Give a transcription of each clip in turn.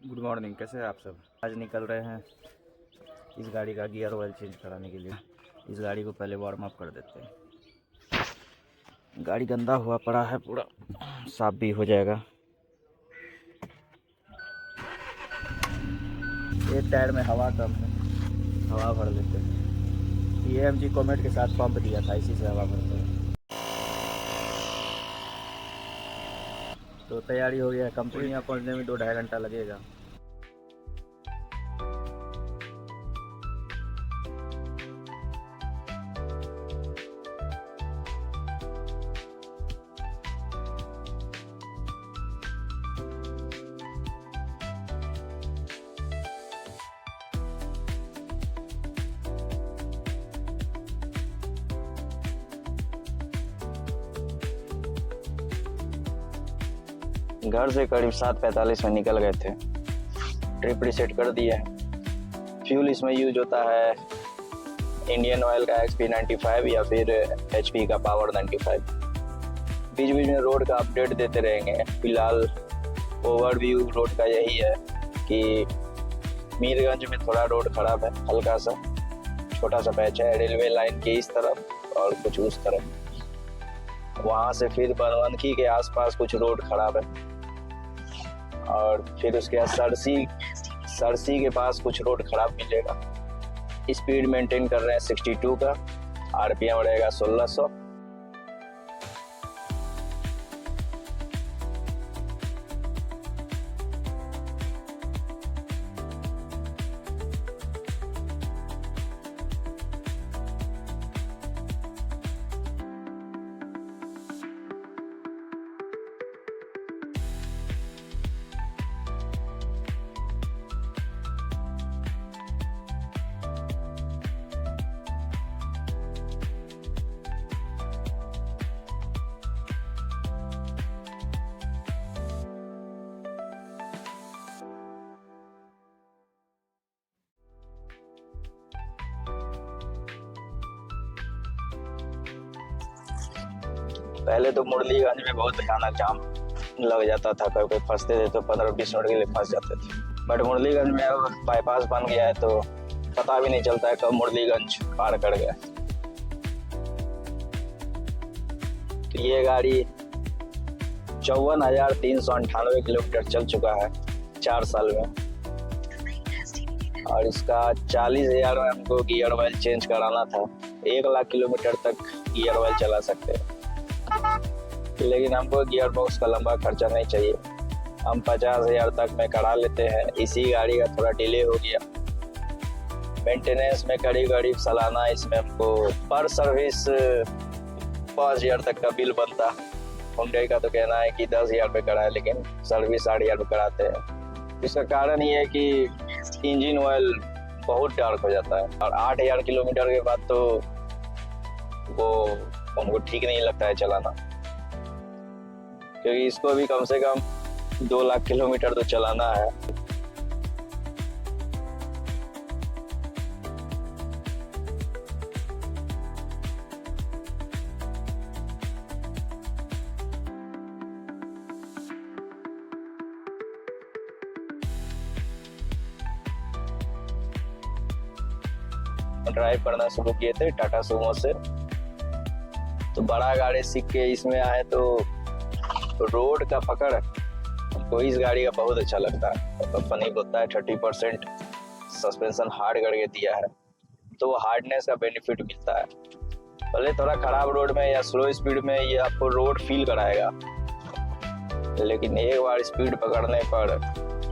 Good morning, कैसे हैं आप सब। आज निकल रहे हैं इस गाड़ी का गियर ऑयल चेंज कराने के लिए। इस गाड़ी को पहले वार्म अप कर देते हैं। गाड़ी गंदा हुआ पड़ा है, पूरा साफ भी हो जाएगा। एक टायर में हवा कम है, हवा भर लेते हैं। ये AMG कॉमेट के साथ पंप दिया था, इसी से हवा भरते हैं। तो तैयारी हो गया। कंपनी में पहुंचने में 2-2.5 घंटा लगेगा। घर से करीब 7:45 में निकल गए थे। ट्रिप रीसेट कर दिए हैं। फ्यूल इसमें यूज होता है इंडियन ऑयल का XP95 या फिर HP का पावर 95। बीच बीच में रोड का अपडेट देते रहेंगे। फिलहाल ओवरव्यू रोड का यही है कि मीरगंज में थोड़ा रोड खराब है, हल्का सा छोटा सा पैच है रेलवे लाइन के इस तरफ और कुछ उस तरफ। वहाँ से फिर बनवनखी के आसपास कुछ रोड खराब है और फिर उसके बाद सरसी के पास कुछ रोड खराब मिलेगा। स्पीड मेंटेन कर रहे हैं 62 का, RPM रहेगा 1600। पहले तो मुरलीगंज में बहुत भयानक जाम लग जाता था, कभी फंसते थे तो 15-20 मिनट के लिए फंस जाते थे। बट मुरलीगंज में अब बाईपास बन गया है तो पता भी नहीं चलता है कब मुरलीगंज पार कर गया। तो ये गाड़ी 54,398 किलोमीटर चल चुका है 4 साल में, और इसका 40,000 में हमको गियर ऑयल चेंज कराना था। 1 लाख किलोमीटर तक गियर ऑयल चला सकते हैं, लेकिन हमको गियर बॉक्स का लंबा खर्चा नहीं चाहिए। हम 50,000 तक में करा लेते हैं। इसी गाड़ी का थोड़ा डिले हो गया। मेंटेनेंस में करीब सालाना इसमें हमको पर सर्विस 5,000 तक का बिल बनता। हुंडई का तो कहना है कि 10,000 पे कराए, लेकिन सर्विस 8,000 पे कराते हैं। इसका कारण ये है कि इंजन ऑयल बहुत डार्क हो जाता है और 8,000 किलोमीटर के बाद तो वो हमको ठीक नहीं लगता है चलाना, क्योंकि इसको भी कम से कम 2 लाख किलोमीटर तो चलाना है। ड्राइव करना शुरू किए थे टाटा सुमो से, तो बड़ा गाड़ी सीख के इसमें आए तो रोड का पकड़ हमको इस गाड़ी का बहुत अच्छा लगता है। तो कंपनी बोलता है 30% सस्पेंशन हार्ड करके दिया है, तो वो हार्डनेस का बेनिफिट मिलता है। भले थोड़ा खराब रोड में या स्लो स्पीड में ये आपको रोड फील कराएगा, लेकिन एक बार स्पीड पकड़ने पर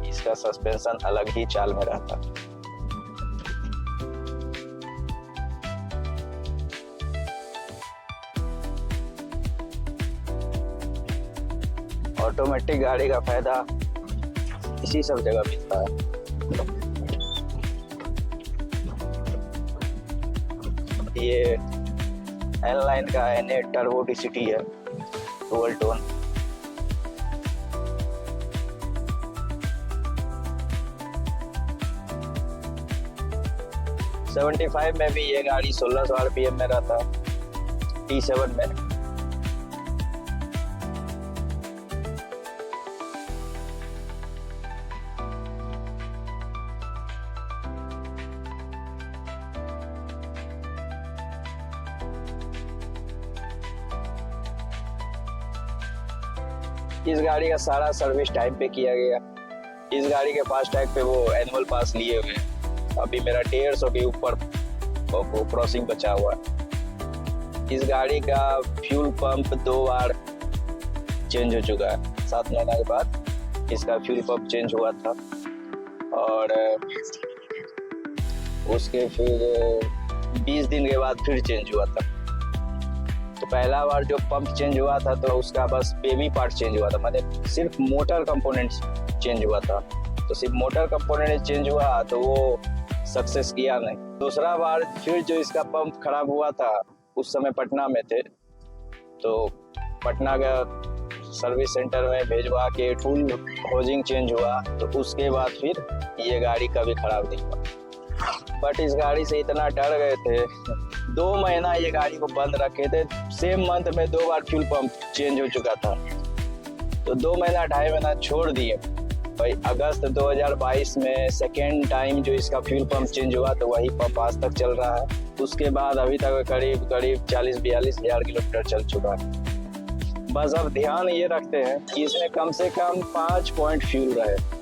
इसका सस्पेंशन अलग ही चाल में रहता है। ऑटोमेटिक गाड़ी का फायदा इसी सब जगह मिलता है। ये N-line का N8 टर्बो DCT है, डुअल टोन। $75 में भी ये गाड़ी 1600 RPM में रहता है, T7 में। इस गाड़ी का सारा सर्विस टाइम पे किया गया। इस गाड़ी के फास्टैग पे वो एनुअल पास लिए हुए हैं। अभी मेरा 150 के ऊपर क्रॉसिंग बचा हुआ है। इस गाड़ी का फ्यूल पंप 2 बार चेंज हो चुका है। 7 महीने के बाद इसका फ्यूल पंप चेंज हुआ था और उसके फिर 20 दिन के बाद फिर चेंज हुआ था। तो पहला बार जो पंप चेंज हुआ था तो उसका बस बेबी पार्ट चेंज हुआ था, मतलब सिर्फ मोटर कंपोनेंट्स चेंज हुआ था। तो सिर्फ मोटर कंपोनेंट चेंज हुआ तो वो सक्सेस किया नहीं। दूसरा बार फिर जो इसका पंप खराब हुआ था, उस समय पटना में थे, तो पटना का सर्विस सेंटर में भेजवा के फुल होजिंग चेंज हुआ। तो उसके बाद फिर ये गाड़ी कभी खराब नहीं हुआ। बट इस गाड़ी से इतना डर गए थे, 2 महीना ये गाड़ी को बंद रखे थे। सेम मंथ में 2 बार फ्यूल पंप चेंज हो चुका था। तो 2 महीना 2.5 महीना छोड़ दिए भाई। अगस्त 2022 में सेकेंड टाइम जो इसका फ्यूल पंप चेंज हुआ तो वही पंप आज तक चल रहा है। उसके बाद अभी तक करीब 40-42 हज़ार किलोमीटर चल चुका है। बस अब ध्यान ये रखते हैं कि इसमें कम से कम 5 पॉइंट फ्यूल रहे।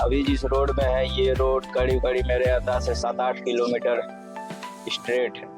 अभी जिस रोड में है, ये रोड करीब मेरे अंदाज से 7-8 किलोमीटर स्ट्रेट है।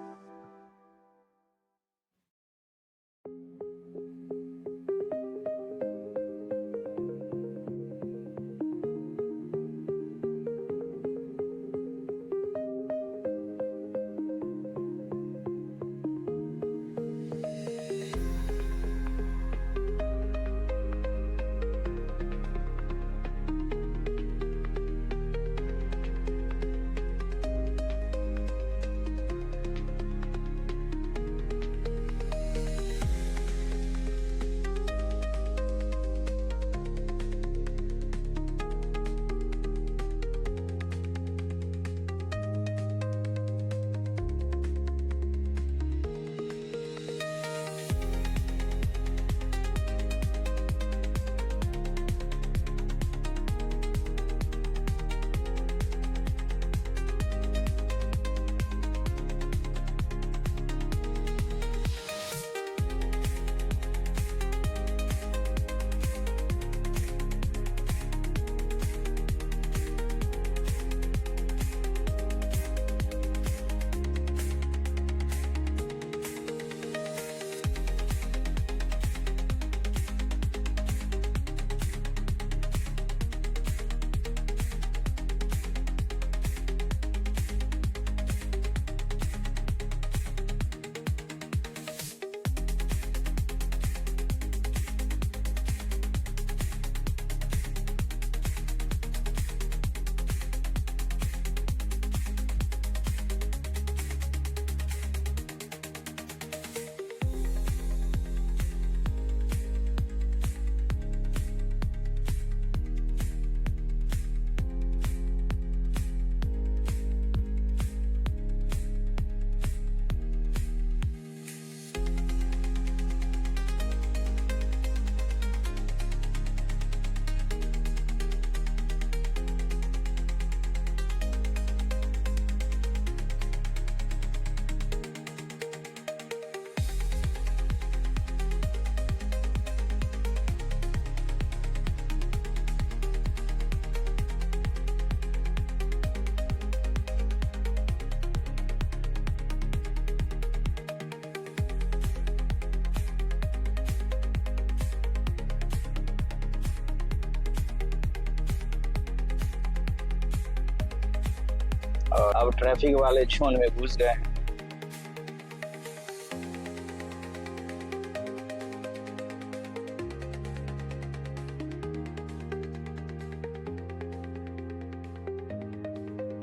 और अब ट्रैफिक वाले जोन में घुस गए हैं।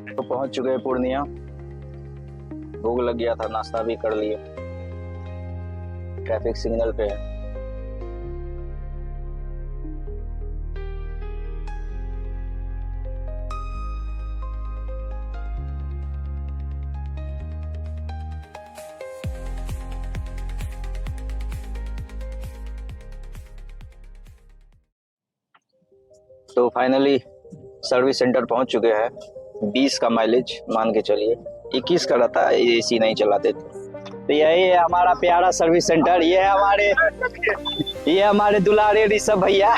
तो पहुंच चुके हैं पूर्णिया। भूख लग गया था, नाश्ता भी कर लिए। ट्रैफिक सिग्नल पे है। तो फाइनली सर्विस सेंटर पहुंच चुके हैं। 20 का माइलेज मान के चलिए, 21 का रहता है, एसी नहीं चलाते थे। तो यही है हमारा प्यारा सर्विस सेंटर। ये हमारे दुलारे ऋषभ भैया।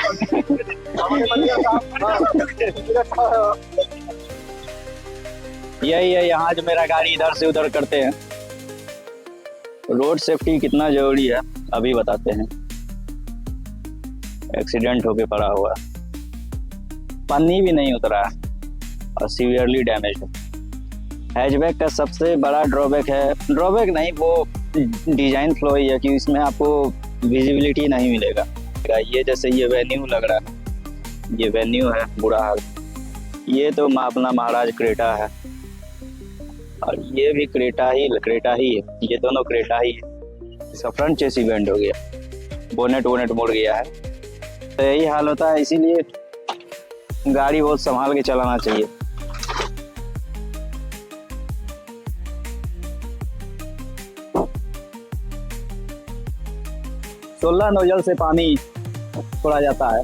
यही है यहाँ जो मेरा गाड़ी इधर से उधर करते हैं। रोड सेफ्टी कितना जरूरी है अभी बताते हैं। एक्सीडेंट होके पड़ा हुआ, पन्नी भी नहीं उतरा और सीवियरली डैमेज है। हैचबैक का सबसे बड़ा ड्रॉबैक नहीं, वो डिजाइन फ्लो ही है कि इसमें आपको विजिबिलिटी नहीं मिलेगा। ये जैसे ये वेन्यू लग रहा है, ये वेन्यू है, बुरा हाल। ये तो अपना महाराज क्रेटा है और ये भी क्रेटा ही है। ये दोनों क्रेटा ही है। इसका फ्रंट चेसी बेंड हो गया, बोनेट मुड़ गया है। तो यही हाल होता है, इसीलिए गाड़ी बहुत संभाल के चलाना चाहिए। सोलह नोजल से पानी छोड़ा जाता है।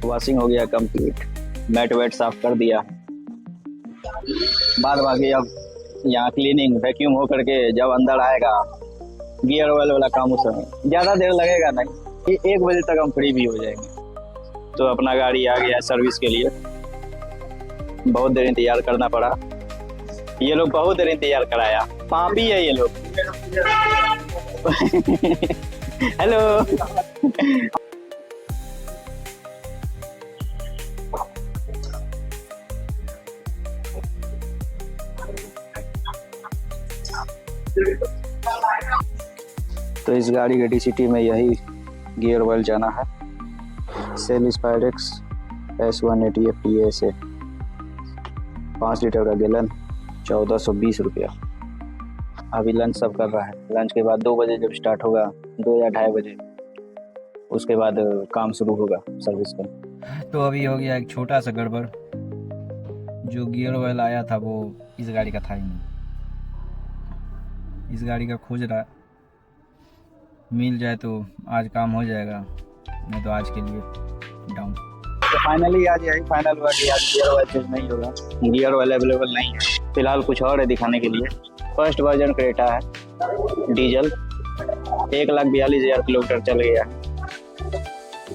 वॉशिंग हो गया कंप्लीट, मैट वेट साफ कर दिया। बाद बाकी अब यहाँ क्लीनिंग वैक्यूम हो करके जब अंदर आएगा गियर ऑयल वाला काम, उस समय ज़्यादा देर लगेगा नहीं कि 1 बजे तक हम फ्री भी हो जाएंगे। तो अपना गाड़ी आ गया सर्विस के लिए। बहुत देर इंतजार करना पड़ा। ये लोग बहुत देर इंतजार कराया, पापी है ये लोग। हेलो। तो इस गाड़ी के DCT में यही गियर ऑयल जाना है। सेल स्पायरेक्स S180 FTA से 5 लीटर का गैलन, 1420 रुपया। अभी लंच सब कर रहा है। लंच के बाद 2 बजे जब स्टार्ट होगा, 2 या 2:30 बजे, उसके बाद काम शुरू होगा सर्विस का। तो अभी हो गया एक छोटा सा गड़बड़। जो गियर ऑयल आया था वो इस गाड़ी का था ही नहीं। इस गाड़ी का खोज रहा, मिल जाए तो आज काम हो जाएगा, नहीं तो आज के लिए डाउन। तो फाइनली आज यही फाइनल हुआ कि आज गियर ऑयल चेंज नहीं होगा। गियर ऑयल अवेलेबल नहीं है फिलहाल, कुछ और है दिखाने के लिए। फर्स्ट वर्जन क्रेटा है, डीजल, 1,42,000 किलोमीटर चल गया।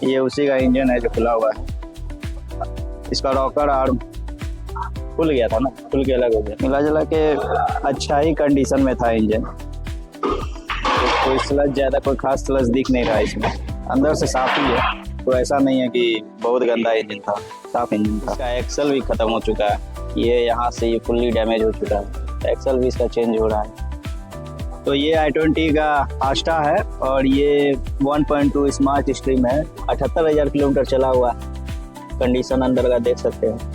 ये उसी का इंजन है जो खुला हुआ है। इसका रॉकर आर्म खुल गया था ना, खुल के अलग हो गया। मिला जुला के अच्छा ही कंडीशन में था इंजन। कोई स्लज, ज़्यादा कोई खास स्लज दिख नहीं रहा इसमें। अंदर से साफ ही है, तो ऐसा नहीं है कि बहुत गंदा इंजन था, साफ इंजन था। इसका एक्सल भी खत्म हो चुका है। ये यहाँ से ये फुल्ली डैमेज हो चुका है। एक्सल भी इसका चेंज हो रहा है। तो ये i20 का आस्टा है और ये 1.2 स्मार्ट स्ट्रीम है। 78,000 किलोमीटर चला हुआ है। कंडीशन अंदर का देख सकते हैं।